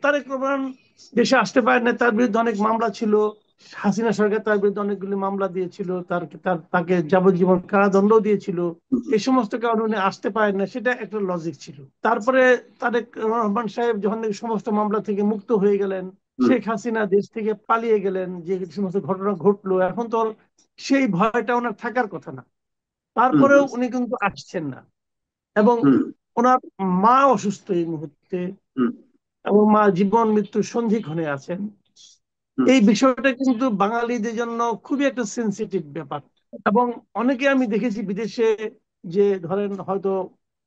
তারেক রহমান দেশে আসতে পারেন না, তার বিরুদ্ধে অনেক মামলা ছিল। হাসিনা সরকার তার বিরুদ্ধে অনেকগুলি মামলা দিয়েছিল, তাকে যাবজ্জীবন কারাদণ্ড দিয়েছিল। এই সমস্ত কারণে উনি আসতে পারেন না, সেটা একটা লজিক ছিল। তারপরে তারেক রহমান সাহেব যখন এই সমস্ত মামলা থেকে মুক্ত হয়ে গেলেন, শেখ হাসিনা দেশ থেকে পালিয়ে গেলেন, যে সমস্ত ঘটনা ঘটলো, এখন তো আর সেই ভয়টা ওনার থাকার কথা না। তারপরেও উনি কিন্তু আসছেন না। এবং ওনার মা অসুস্থ এই মুহূর্তে, এবং মা জীবন মৃত্যুর সন্ধিক্ষণে আছেন। এই বিষয়টা কিন্তু বাঙালিদের জন্য খুবই একটা সেন্সিটিভ ব্যাপার। এবং অনেকে আমি দেখেছি বিদেশে, যে ধরেন হয়তো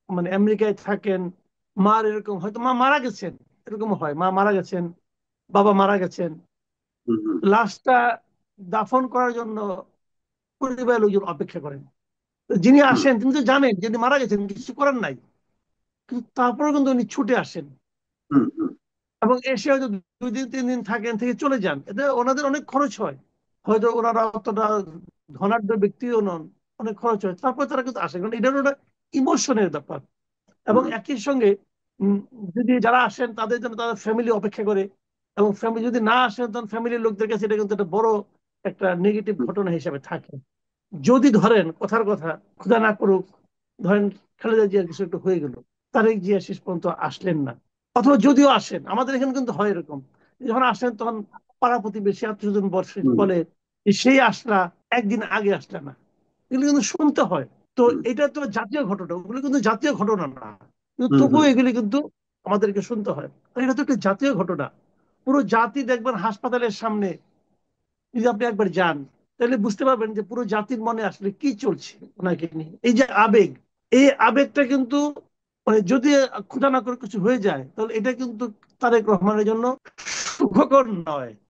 মানে আমেরিকায় থাকেন, মার এরকম হয়তো মা মারা গেছেন, এরকম হয় মা মারা গেছেন, বাবা মারা গেছেন, লাশটা দাফন করার জন্য পরিবারের লোকজন অপেক্ষা করেন। তো যিনি আসেন তিনি তো জানেন যিনি মারা গেছেন, কিছু করার নাই, কিন্তু তারপরেও কিন্তু উনি ছুটে আসেন এবং এসে হয়তো 2 দিন 3 দিন থাকেন, থেকে চলে যান। এতে ওনাদের অনেক খরচ হয়, হয়তো ওনারা অতটা ধনাঢ্য ব্যক্তিও নন, অনেক খরচ হয়, তারপর তারা কিন্তু আসে, কারণ এটা হলো একটা ইমোশনের ব্যাপার। এবং একই সঙ্গে উম, যদি যারা আসেন তাদের জন্য তাদের ফ্যামিলি অপেক্ষা করে, এবং ফ্যামিলি যদি না আসেন তখন ফ্যামিলির লোকদের কাছে এটা কিন্তু একটা বড় একটা নেগেটিভ ঘটনা হিসেবে থাকে। যদি ধরেন কথার কথা, খোদা না করুক, ধরেন খালেদা জিয়ার কিছু একটা হয়ে গেল, তারেক জিয়া শেষ পর্যন্ত আসলেন না, অথবা যদিও আসেন, আমাদের এখানে কিন্তু হয় এরকম, যখন আসেন তখন পাড়া প্রতিবেশী আত্মীয় স্বজন বলে যে সেই আসলা, একদিন আগে আসলে না। এগুলো কিন্তু শুনতে হয়। তো এটা তো জাতীয় ঘটনা, ওগুলো কিন্তু জাতীয় ঘটনা না, কিন্তু তবুও এগুলি কিন্তু আমাদেরকে শুনতে হয়। আর এটা তো একটা জাতীয় ঘটনা। পুরো জাতি দেখবেন হাসপাতালের সামনে, যদি আপনি একবার যান তাহলে বুঝতে পারবেন যে পুরো জাতির মনে আসলে কি চলছে ওনাকে নিয়ে। এই যে আবেগ, এই আবেগটা কিন্তু মানে যদি ক্ষুধা না করে কিছু হয়ে যায়, তাহলে এটা কিন্তু তারেক রহমানের জন্য সুখকর নয়।